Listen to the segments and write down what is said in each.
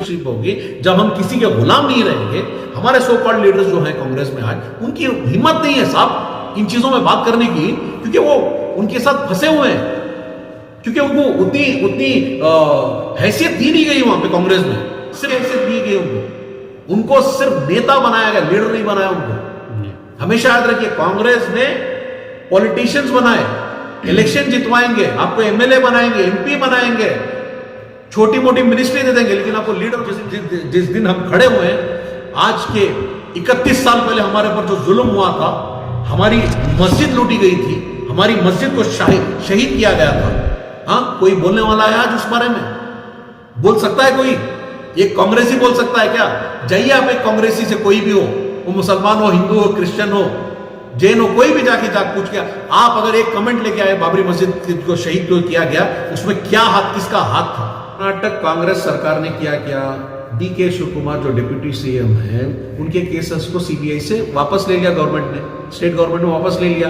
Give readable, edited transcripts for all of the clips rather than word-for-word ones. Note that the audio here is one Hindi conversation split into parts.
लीडरशिप होगी जब हम किसी के गुलाम नहीं रहेंगे। हमारे सो कॉल्ड लीडर्स जो हैं कांग्रेस में आज, उनकी हिम्मत नहीं है साहब इन चीजों में बात करने की, क्योंकि वो उनके साथ फंसे हुए हैं, क्योंकि उनको उतनी हैसियत दी नहीं गई वहां पे कांग्रेस में, सिर्फ हैसियत दी गई उनको सिर्फ नेता बनाया गया, लीडर नहीं बनाया उनको। हमेशा याद रखिए, कांग्रेस ने पॉलिटिशियंस बनाए, इलेक्शन जितवाएंगे, आपको एमएलए बनाएंगे, एमपी बनाएंगे, छोटी मोटी मिनिस्ट्री दे देंगे, लेकिन आपको लीडर जिस दिन हम खड़े हुए हैं, आज के 31 साल पहले हमारे पर जो जुल्म हुआ था, हमारी मस्जिद लूटी गई थी, हमारी मस्जिद को शहीद किया गया था। हाँ, कोई बोलने वाला है आज उस बारे में? बोल सकता है कोई? एक कांग्रेसी बोल सकता है क्या? जाइए आप एक कांग्रेसी से, कोई भी हो, वो मुसलमान हो, हिंदू हो, क्रिश्चियन हो, जैन हो, कोई भी जाके पूछ के आप अगर एक कमेंट लेके आए बाबरी मस्जिद को शहीद क्यों किया गया, उसमें क्या हाथ, किसका हाथ था? कर्नाटक कांग्रेस सरकार ने क्या डीके शिव कुमार जो डिप्यूटी सीएम है, उनके केसेस को सीबीआई से वापस ले लिया गवर्नमेंट ने, स्टेट गवर्नमेंट ने वापस ले लिया,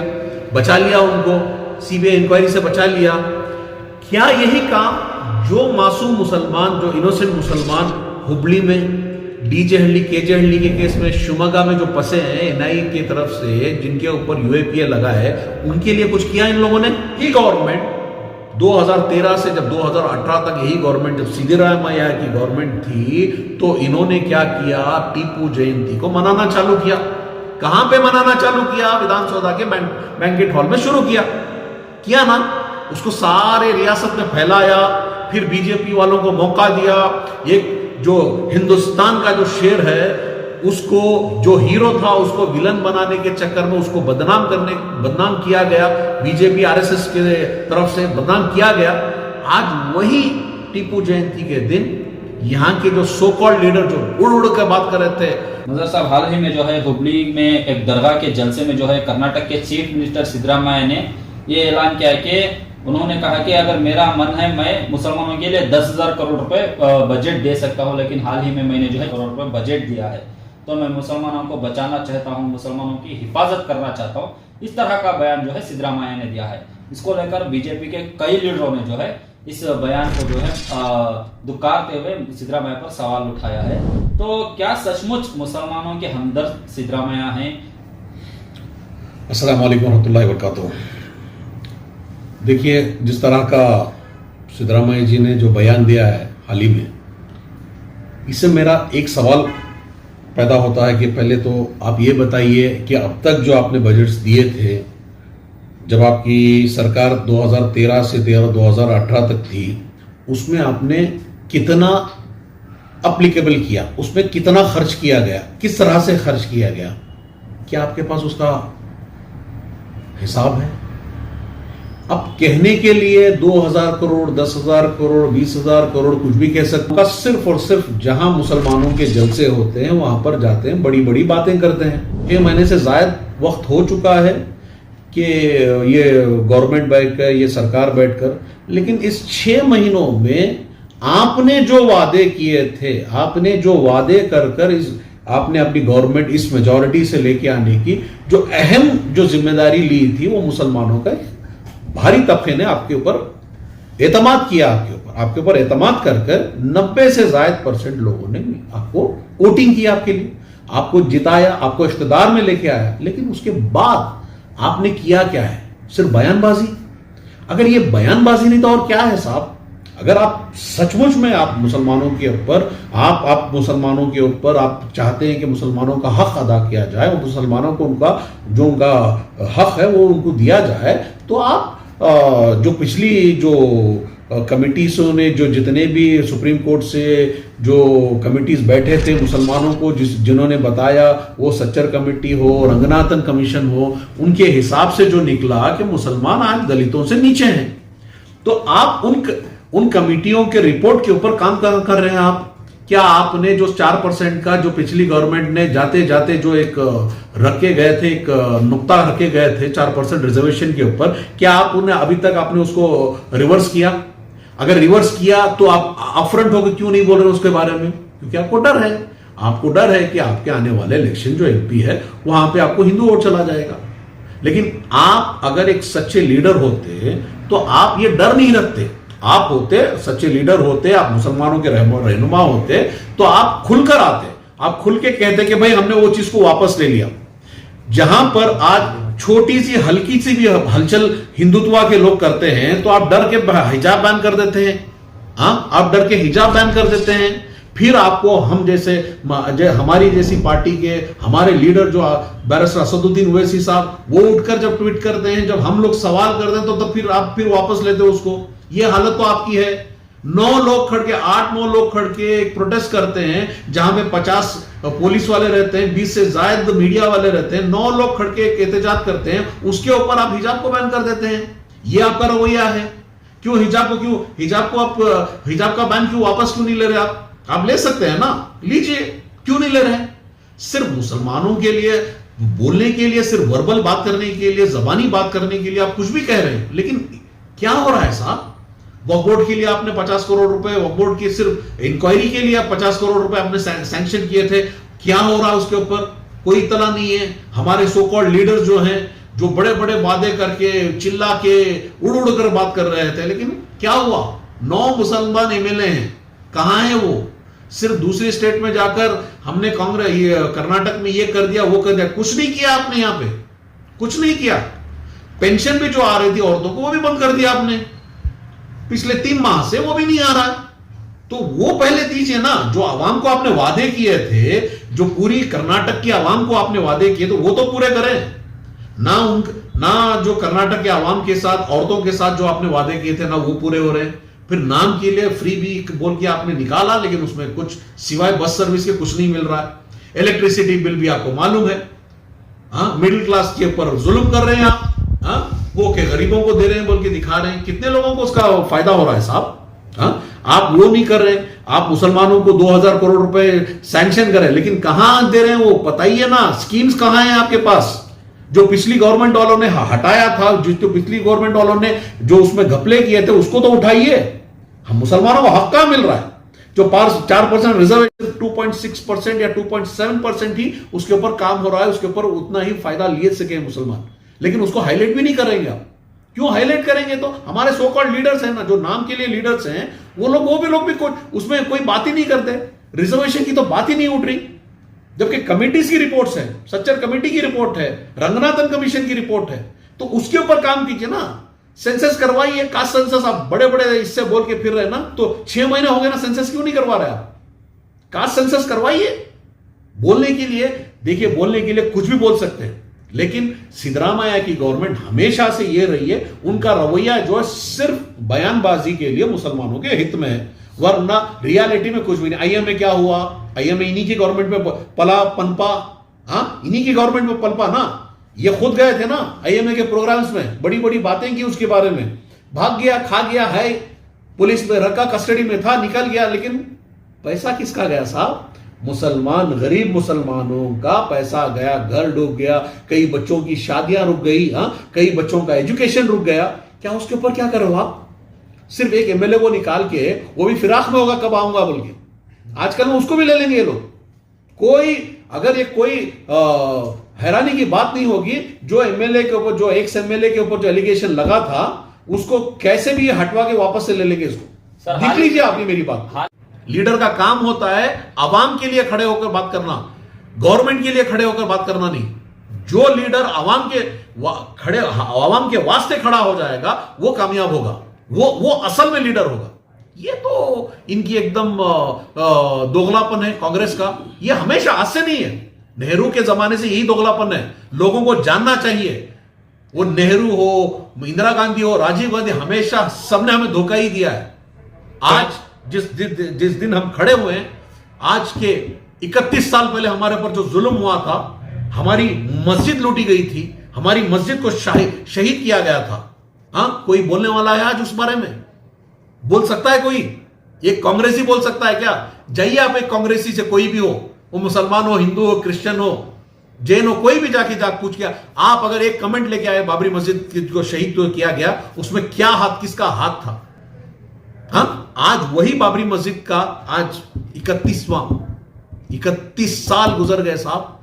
बचा लिया उनको, सीबीआई इंक्वायरी से बचा लिया। क्या यही काम जो मासूम मुसलमान, जो इनोसेंट मुसलमान हुबली में, डीजे हल्ली, केजे हल्ली के केस में, शिवमोगा में जो फंसे हैं एनआईए की तरफ से, जिनके ऊपर यूएपीए लगा है, उनके लिए कुछ किया इन लोगों ने? ही गवर्नमेंट 2013 से जब 2018 तक यही गवर्नमेंट, जब सिद्धरामैया की गवर्नमेंट थी, तो इन्होंने क्या किया? टीपू जयंती को मनाना चालू किया। कहां पे मनाना चालू किया? विधानसभा के बैंकेट हॉल में शुरू किया ना, उसको सारे रियासत में फैलाया, फिर बीजेपी वालों को मौका दिया। एक जो हिंदुस्तान का जो शेर है, उसको, जो हीरो था, उसको विलन बनाने के चक्कर में उसको बदनाम किया गया, बीजेपी आरएसएस के तरफ से बदनाम किया गया। आज वही टीपू जयंती के दिन यहाँ के जो सो कॉल्ड लीडर जो उड़ कर बात कर रहे थे। नजर साहब, हाल ही में जो है हुबली में एक दरगाह के जलसे में जो है कर्नाटक के चीफ मिनिस्टर सिद्धरामैया ने ये ऐलान किया कि उन्होंने कहा कि अगर मेरा मन है, मैं मुसलमानों के लिए 10,000 करोड़ रुपए बजट दे सकता हूं, लेकिन हाल ही में मैंने जो है करोड़ रुपए बजट दिया है, तो मैं मुसलमानों को बचाना चाहता हूं, मुसलमानों की हिफाजत करना चाहता हूं। इस तरह का बयान जो है सिद्धरामैया ने दिया है। इसको लेकर बीजेपी के कई लीडरों ने जो है इस बयान को जो है दुकारते हुए सिद्धरामैया पर सवाल उठाया है। तो क्या सचमुच मुसलमानों के हमदर्द सिद्धरामैया हैं? अस्सलाम वालेकुम रहमतुल्लाहि व बरकातुहू। देखिए, जिस तरह का सिद्धरामैया जी ने जो बयान दिया है हाल ही में, इससे मेरा एक सवाल पैदा होता है कि पहले तो आप ये बताइए कि अब तक जो आपने बजट्स दिए थे, जब आपकी सरकार 2013 से 2018 तक थी, उसमें आपने कितना अप्लीकेबल किया, उसमें कितना खर्च किया गया, किस तरह से खर्च किया गया? क्या आपके पास उसका हिसाब है? अब कहने के लिए 2,000 करोड़, 10,000 करोड़, 20,000 करोड़ कुछ भी कह सकते, सिर्फ और सिर्फ जहां मुसलमानों के जलसे होते हैं वहां पर जाते हैं, बड़ी बड़ी बातें करते हैं। 6 महीने से जायद वक्त हो चुका है कि ये गवर्नमेंट बैठकर, ये सरकार बैठकर, लेकिन इस 6 महीनों में आपने जो वादे किए थे, आपने जो वादे कर आपने अपनी गवर्नमेंट इस मेजॉरिटी से लेके आने की जो अहम जो जिम्मेदारी ली थी, वो मुसलमानों का भारी तबके ने आपके ऊपर एतमाद किया, आपके ऊपर एतमाद कर 90 से ज़ायद % लोगों ने आपको वोटिंग किया, आपके लिए आपको जिताया, आपको इख्तिदार में लेके आया। लेकिन उसके बाद आपने किया क्या है? सिर्फ बयानबाजी। अगर ये बयानबाजी नहीं तो और क्या है साहब? अगर आप सचमुच में आप मुसलमानों के ऊपर, आप मुसलमानों के ऊपर आप चाहते हैं कि मुसलमानों का हक अदा किया जाए, और मुसलमानों को उनका हक है वो उनको दिया जाए, तो आप जो पिछली जो कमिटीज़ों ने, जो जितने भी सुप्रीम कोर्ट से जो कमिटीज बैठे थे मुसलमानों को, जिन्होंने बताया, वो सच्चर कमेटी हो, रंगनाथन कमीशन हो, उनके हिसाब से जो निकला कि मुसलमान आज दलितों से नीचे हैं, तो आप उन कमिटियों के रिपोर्ट के ऊपर काम कर रहे हैं आप। क्या आपने जो 4% का जो पिछली गवर्नमेंट ने जाते जाते जो एक रखे गए थे, एक नुक्ता रखे गए थे 4% रिजर्वेशन के ऊपर, क्या आप उन्हें अभी तक आपने उसको रिवर्स किया? अगर रिवर्स किया तो आप अपफ्रंट होकर क्यों नहीं बोल रहे उसके बारे में? क्योंकि आपको डर है, आपको डर है कि आपके आने वाले इलेक्शन जो एमपी है वहां पे आपको हिंदू वोट चला जाएगा। लेकिन आप अगर एक सच्चे लीडर होते तो आप ये डर नहीं रखते, आप होते सच्चे लीडर होते, आप मुसलमानों के रहनुमा होते, तो आप खुलकर आते, आप खुल के कहते कि भाई हमने वो चीज को वापस ले लिया। जहां पर आज छोटी सी हल्की सी भी हलचल हिंदुत्व के लोग करते हैं तो आप डर के हिजाब बैन कर देते हैं। हाँ, आप डर के हिजाब बैन कर देते हैं। फिर आपको हम जैसे हमारी जैसी पार्टी के हमारे लीडर जो बैरिस्टर असदुद्दीन ओवैसी साहब, वो उठकर जब ट्वीट करते हैं, जब हम लोग सवाल करते हैं तो तब फिर आप फिर वापस लेते हो उसको। ये हालत तो आपकी है। 9 लोग खड़ के 8-9 लोग खड़ के एक प्रोटेस्ट करते हैं जहां पे 50 पुलिस वाले रहते हैं, 20 से ज्यादा मीडिया वाले रहते हैं, 9 लोग खड़ के एक एहतजाज करते हैं, उसके ऊपर आप हिजाब को बैन कर देते हैं। ये आपका रवैया है। क्यों हिजाब को आप हिजाब का बैन क्यों वापस क्यों नहीं ले रहे? आप ले सकते हैं ना, लीजिए, क्यों नहीं ले रहे? सिर्फ मुसलमानों के लिए बोलने के लिए, सिर्फ वर्बल बात करने के लिए, जबानी बात करने के लिए आप कुछ भी कह रहे हैं, लेकिन क्या हो रहा है साहब? वक्फ बोर्ड के लिए आपने 50 करोड़ रुपए, वक्फ बोर्ड की सिर्फ इंक्वायरी के लिए आप 50 करोड़ रुपए आपने सैंक्शन किए थे। क्या हो रहा है उसके ऊपर? कोई इत्तला नहीं है। हमारे सो कॉल्ड लीडर जो हैं, जो बड़े बड़े वादे करके चिल्ला के उड़ उड़ कर बात कर रहे थे, लेकिन क्या हुआ? 9 मुसलमान एमएलए हैं, कहां है वो? सिर्फ दूसरी स्टेट में जाकर हमने कांग्रेस कर्नाटक में ये कर दिया, वो कर दिया, कुछ नहीं किया आपने। यहां पे कुछ नहीं किया। पेंशन भी जो आ रही थी औरतों को, वो भी बंद कर दिया आपने पिछले 3 माह से, वो भी नहीं आ रहा। तो वो पहले दीजिए ना, जो आवाम को आपने वादे किए थे, जो पूरी कर्नाटक की आवाम को आपने वादे किए, तो वो तो पूरे करें ना। जो कर्नाटक के आवाम के साथ, औरतों के साथ जो आपने वादे किए थे ना, वो पूरे हो रहे हैं। फिर नाम के लिए फ्री भी बोल के आपने निकाला, लेकिन उसमें कुछ सिवाय बस सर्विस के कुछ नहीं मिल रहा है। इलेक्ट्रिसिटी बिल भी आपको मालूम है। हाँ, मिडिल क्लास के ऊपर जुल्म कर रहे हैं आप। हाँ, वो के गरीबों को दे रहे हैं बोल के दिखा रहे हैं। कितने लोगों को उसका फायदा हो रहा है साहब? हाँ, आप वो नहीं कर रहे। आप मुसलमानों को 2000 करोड़ रुपए सैंक्शन करें, लेकिन कहां दे रहे हैं वो बताइए ना। स्कीम्स कहां है आपके पास? जो पिछली गवर्नमेंट वालों ने हटाया था, जो पिछली गवर्नमेंट वालों ने जो उसमें घपले किए थे, उसको तो उठाइए। हम मुसलमानों को हक कहां मिल रहा है? जो 4% रिजर्वेशन, 2.6% या 2.7% ही उसके ऊपर काम हो रहा है, उसके ऊपर उतना ही फायदा ले सके मुसलमान, लेकिन उसको हाईलाइट भी नहीं करेंगे आप। क्यों हाईलाइट करेंगे? तो हमारे सो कॉल्ड लीडर्स हैं ना, जो नाम के लिए लीडर्स हैं, वो लोग भी उसमें कोई बात ही नहीं करते। रिजर्वेशन की तो बात ही नहीं उठ रही, जबकि कमेटीज की रिपोर्ट्स है, सच्चर कमेटी की रिपोर्ट है, रंगनाथन कमीशन की रिपोर्ट है, तो उसके ऊपर काम कीजिए ना। सेंसस करवाइए, कास्ट सेंसस। आप बड़े बड़े इससे बोल के फिर रहे ना, तो 6 महीने हो गए ना, सेंसस क्यों नहीं करवा रहे आप? कास्ट सेंसस करवाइए। बोलने के लिए, देखिए, बोलने के लिए कुछ भी बोल सकते हैं, लेकिन सिद्धरामैया की गवर्नमेंट हमेशा से ये रही है, उनका रवैया जो है सिर्फ बयानबाजी के लिए मुसलमानों के हित में है, वरना रियलिटी में कुछ भी नहीं। आईएमए क्या हुआ? आईएमए इन्हीं की गवर्नमेंट में पला पनपा। हाँ, इन्हीं की गवर्नमेंट में पनपा ना। ये खुद गए थे ना आईएमए के प्रोग्राम्स में, बड़ी बड़ी बातें की उसके बारे में, भाग गया, खा गया है, पुलिस में रखा, कस्टडी में था, निकल गया, लेकिन पैसा किसका गया साहब? मुसलमान, गरीब मुसलमानों का पैसा गया, घर डूब गया, कई बच्चों की शादियां रुक गई, हाँ, कई बच्चों का एजुकेशन रुक गया। क्या उसके ऊपर क्या करो आप? सिर्फ एक एमएलए को निकाल के, वो भी फिराक में होगा, कब आऊंगा बोल के, आजकल में उसको भी ले लेंगे ये लोग। कोई अगर ये कोई हैरानी की बात नहीं होगी, जो एमएलए के ऊपर, जो एक्स एमएलए के ऊपर जो एलिगेशन लगा था, उसको कैसे भी हटवा के वापस से ले लेंगे इसको। देख लीजिए आपने मेरी बात। लीडर का काम होता है आवाम के लिए खड़े होकर बात करना, गवर्नमेंट के लिए खड़े होकर बात करना नहीं। जो लीडर आवाम के वास्ते खड़ा हो जाएगा, वो कामयाब होगा, वो असल में लीडर होगा। ये तो इनकी एकदम दोगलापन है कांग्रेस का। ये हमेशा, आज से नहीं है, नेहरू के जमाने से यही दोगलापन है। लोगों को जानना चाहिए, वो नेहरू हो, इंदिरा गांधी हो, राजीव गांधी, हमेशा सबने हमें धोखा ही दिया है। आज जिस दिन हम खड़े हुए हैं, आज के 31 साल पहले हमारे पर जो जुल्म हुआ था, हमारी मस्जिद लूटी गई थी, हमारी मस्जिद को शहीद किया गया था। हाँ, कोई बोलने वाला है आज उस बारे में? बोल सकता है कोई? एक कांग्रेसी बोल सकता है क्या? जाइए आप एक कांग्रेसी से, कोई भी हो, वो मुसलमान हो, हिंदू हो, क्रिश्चियन हो, जैन हो, कोई भी जाके पूछ किया आप, अगर एक कमेंट लेके आए बाबरी मस्जिद को शहीद किया गया, उसमें क्या हाथ, किसका हाथ था? हाँ, आज वही बाबरी मस्जिद का आज 31 साल गुजर गए साहब।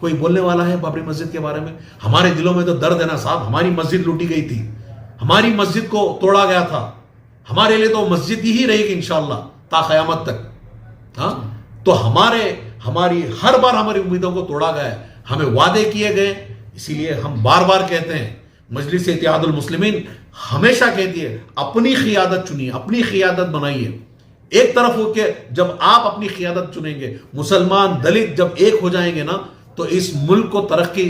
कोई बोलने वाला है बाबरी मस्जिद के बारे में? हमारे दिलों में तो दर्द है ना साहब। हमारी मस्जिद लूटी गई थी, हमारी मस्जिद को तोड़ा गया था, हमारे लिए तो मस्जिद ही रहेगी इंशाअल्लाह ता क़यामत तक। हाँ, तो हमारी हर बार हमारी उम्मीदों को तोड़ा गया है, हमें वादे किए गए। इसीलिए हम बार बार कहते हैं, मजलिस इत्तेहादुल मुस्लिमीन हमेशा कहती है, अपनी क़ियादत चुनिए, अपनी क़ियादत बनाइए। एक तरफ होके जब आप अपनी क़ियादत चुनेंगे, मुसलमान दलित जब एक हो जाएंगे ना, तो इस मुल्क को तरक्की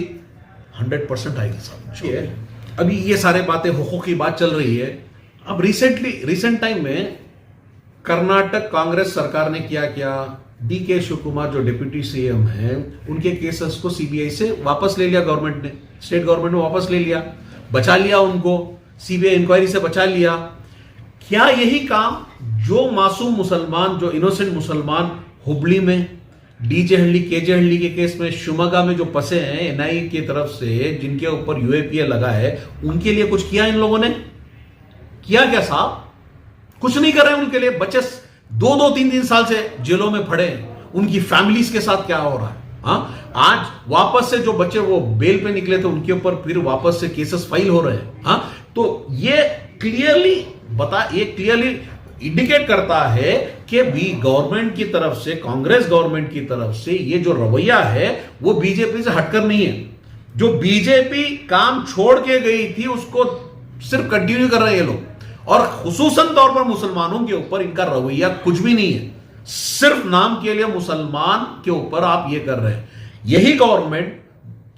100% आएगी साहब। अभी ये सारे बातें हुकूक की बात चल रही है। अब रिसेंट टाइम में कर्नाटक कांग्रेस सरकार ने क्या DK शिव कुमार जो डिप्टी CM है, उनके केसेस को CBI से वापस ले लिया गवर्नमेंट ने, स्टेट गवर्नमेंट ने वापस ले लिया, बचा लिया उनको, CBI इंक्वायरी से बचा लिया। क्या यही काम जो मासूम मुसलमान, जो इनोसेंट मुसलमान हुबली में DJ हल्ली KJ हल्ली के केस में, शिवमोगा में जो फंसे हैं NIA की तरफ से, जिनके ऊपर UAPA लगा है, उनके लिए कुछ किया इन लोगों ने? किया क्या साहब? कुछ नहीं कर रहे उनके लिए। बच्चे 2-2, 3-3 साल से जेलों में पड़े हैं, उनकी फैमिलीज के साथ क्या हो रहा है? हाँ, आज वापस से जो बच्चे वो बेल पे निकले थे, उनके ऊपर फिर वापस से केसेस फाइल हो रहे हैं। हाँ, तो ये क्लियरली इंडिकेट करता है कि गवर्नमेंट की तरफ से, कांग्रेस गवर्नमेंट की तरफ से ये जो रवैया है वो बीजेपी से हटकर नहीं है। जो बीजेपी काम छोड़ के गई थी उसको सिर्फ कंटिन्यू कर रहे हैं ये लोग, और खुसूसन तौर पर मुसलमानों के ऊपर इनका रवैया कुछ भी नहीं है। सिर्फ नाम के लिए मुसलमान के ऊपर आप ये कर रहे हैं। यही गवर्नमेंट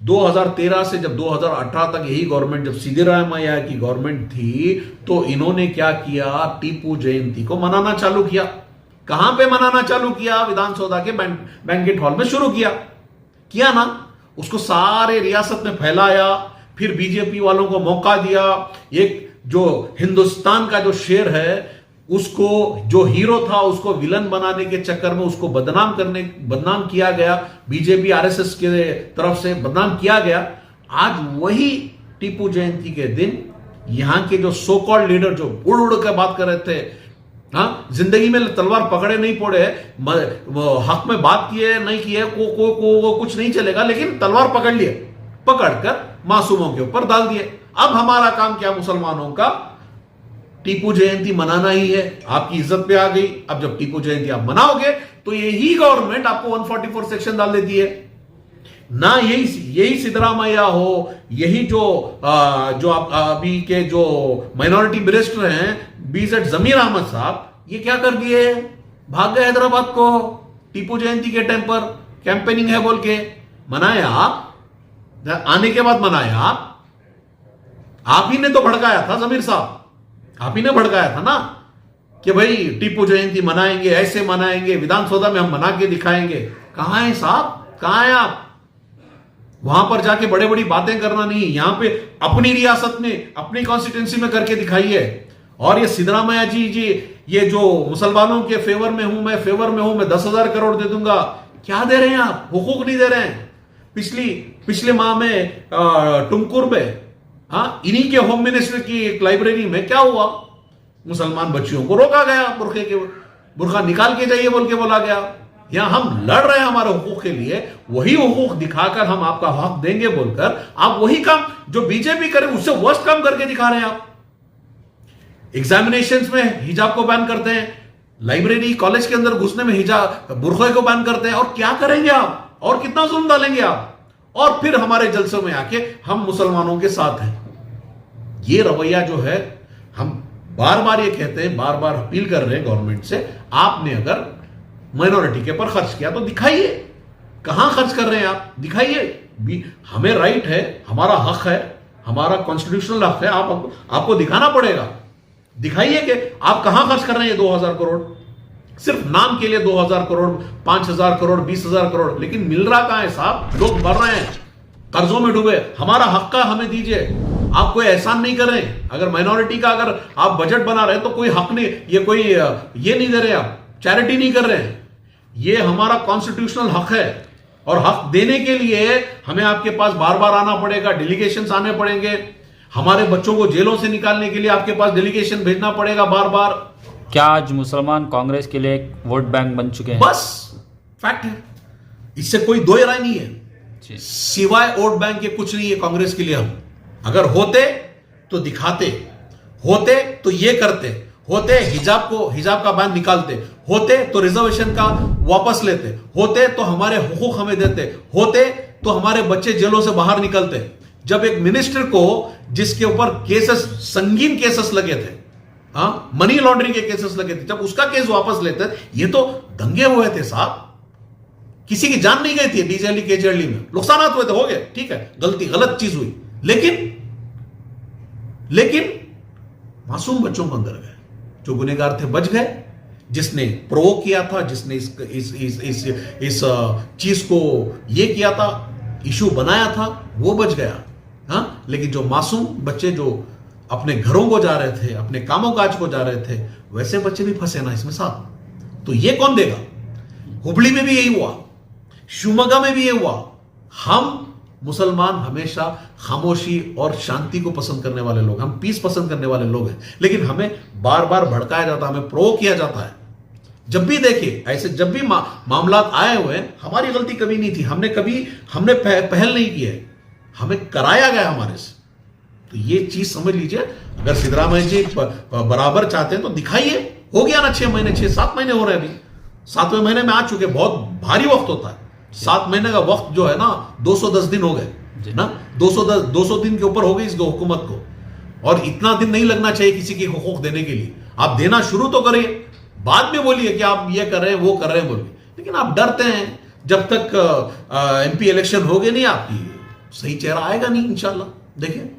2013 से जब 2018 तक, यही गवर्नमेंट जब सिद्धरामैया की गवर्नमेंट थी, तो इन्होंने क्या किया? टीपू जयंती को मनाना चालू किया। कहां पे मनाना चालू किया? विधानसौधा के बैंकेट हॉल में शुरू किया ना। उसको सारे रियासत में फैलाया, फिर बीजेपी वालों को मौका दिया। एक जो हिंदुस्तान का जो शेर है, उसको, जो हीरो था, उसको विलन बनाने के चक्कर में उसको बदनाम किया गया, बीजेपी RSS के तरफ से बदनाम किया गया। आज वही टीपू जयंती के दिन यहां के जो सो कॉल्ड लीडर जो उड़ उड़ कर बात कर रहे थे, हाँ, जिंदगी में तलवार पकड़े नहीं पड़े, हक में बात किए नहीं किए, को कुछ नहीं चलेगा, लेकिन तलवार पकड़ लिए, पकड़कर मासूमों के ऊपर डाल दिए। अब हमारा काम क्या? मुसलमानों का टीपू जयंती मनाना ही है। आपकी इज्जत पे आ गई। अब जब टीपू जयंती आप मनाओगे तो यही गवर्नमेंट आपको 144 सेक्शन डाल देती है ना। यही सिद्धरामैया हो, यही जो आप अभी के जो माइनॉरिटी मिनिस्टर हैं, BZ जमीर अहमद साहब, ये क्या कर दिए? भाग गए हैदराबाद को। टीपू जयंती के टाइम पर कैंपेनिंग है बोल के मनाया, आने के बाद मनाया। आप ही ने तो भड़काया था जमीर साहब, आप ही ने भड़काया था ना कि भाई टीपू जयंती मनाएंगे, ऐसे मनाएंगे, विधानसौधा में हम मना के दिखाएंगे। कहां है साहब? कहां है आप? वहां पर जाके बड़े बड़ी बातें करना नहीं, यहां पे अपनी रियासत में, अपनी कॉन्स्टिट्यूंसी में करके दिखाइए। और ये सिद्धरामैया जी ये जो मुसलमानों के फेवर में हूं, मैं फेवर में हूं, मैं 10,000 करोड़ दे दूंगा, क्या दे रहे हैं आप? हुकूक नहीं दे रहे हैं। पिछले माह में टुमकुर में, हाँ, इन्हीं के होम मिनिस्टर की एक लाइब्रेरी में क्या हुआ? मुसलमान बच्चियों को रोका गया, बुर्का निकाल के जाइए बोल के बोला गया। यहां हम लड़ रहे हैं हमारे हुकूक के लिए, वही हुकूक दिखाकर हम आपका हक देंगे बोलकर आप वही काम जो बीजेपी करे उससे वर्स्ट काम करके दिखा रहे हैं आप। एग्जामिनेशंस में हिजाब को बैन करते हैं, लाइब्रेरी कॉलेज के अंदर घुसने में हिजाब बुर्खे को बैन करते हैं, और क्या करेंगे आप? और कितना जुल्म डालेंगे आप? और फिर हमारे जलसों में आके हम मुसलमानों के साथ हैं। ये रवैया जो है, हम बार बार ये कहते हैं, बार बार अपील कर रहे हैं गवर्नमेंट से, आपने अगर माइनॉरिटी के पर खर्च किया तो दिखाइए। कहां खर्च कर रहे हैं आप? दिखाइए। हमें राइट है, हमारा हक है, हमारा कॉन्स्टिट्यूशनल हक है, आपको दिखाना पड़ेगा। दिखाइए कि आप कहां खर्च कर रहे हैं 2,000 करोड़। सिर्फ नाम के लिए 2,000 करोड़, 5,000 करोड़, 20,000 करोड़, लेकिन मिल रहा कहां है साहब? लोग मर रहे हैं, कर्जों में डूबे। हमारा हक का हमें दीजिए। आप कोई एहसान नहीं कर रहे। अगर माइनॉरिटी का अगर आप बजट बना रहे हैं तो कोई हक नहीं, ये नहीं दे रहे, आप चैरिटी नहीं कर रहे हैं। ये हमारा कॉन्स्टिट्यूशनल हक है, और हक देने के लिए हमें आपके पास बार बार आना पड़ेगा, डेलीगेशंस आने पड़ेंगे। हमारे बच्चों को जेलों से निकालने के लिए आपके पास डेलीगेशन भेजना पड़ेगा बार बार। क्या आज मुसलमान कांग्रेस के लिए एक वोट बैंक बन चुके हैं? बस फैक्ट है, इससे कोई दो राय नहीं है। सिवाय वोट बैंक के कुछ नहीं है कांग्रेस के लिए। हम अगर होते तो दिखाते, होते तो ये करते, होते हिजाब का बैन निकालते, होते तो रिजर्वेशन का वापस लेते, होते तो हमारे हुकूक हमें देते, होते तो हमारे बच्चे जेलों से बाहर निकलते। जब एक मिनिस्टर को जिसके ऊपर केसेस, संगीन केसेस लगे थे, हाँ, मनी लॉन्ड्रिंग के केसेस लगे थे, जब उसका केस वापस लेते, ये तो दंगे हुए थे साहब, किसी की जान नहीं गई थी डीजेली केजेली में, नुकसान हुए थे, हो गए, ठीक है, गलत चीज हुई, लेकिन मासूम बच्चों को अंदर गए, जो गुनहगार थे बच गए, जिसने प्रोवोक किया था, जिसने इस चीज को ये किया था, इशू बनाया था, वो बच गया। हाँ, लेकिन जो मासूम बच्चे जो अपने घरों को जा रहे थे, अपने कामों काज को जा रहे थे, वैसे बच्चे भी फंसे ना इसमें साथ। तो ये कौन देगा? हुबली में भी यही हुआ, शिवमोगा में भी ये हुआ। हम मुसलमान हमेशा खामोशी और शांति को पसंद करने वाले लोग, हम पीस पसंद करने वाले लोग हैं, लेकिन हमें बार बार भड़काया जाता है, हमें प्रोवोक किया जाता है। जब भी देखिए ऐसे, जब भी मामला आए हुए हैं, हमारी गलती कभी नहीं थी, हमने पहल नहीं की है, हमें कराया गया हमारे से। तो ये चीज समझ लीजिए, अगर सिद्धरामैया जी बराबर चाहते हैं तो दिखाइए। हो गया ना 6 महीने, 6-7 महीने हो रहे हैं, अभी 7वें महीने में आ चुके, बहुत भारी वक्त होता है 7 महीने का वक्त जो है ना, 210 दिन हो गए ना, 200 दिन के ऊपर हो गई इस हुकूमत को, और इतना दिन नहीं लगना चाहिए किसी की हुकूक देने के लिए। आप देना शुरू तो करिए, बाद में बोलिए कि आप ये कर रहे हैं, वो कर रहे हैं बोलिए, लेकिन आप डरते हैं। जब तक MP इलेक्शन हो गए नहीं, आपकी सही चेहरा आएगा नहीं इंशाल्लाह। देखिए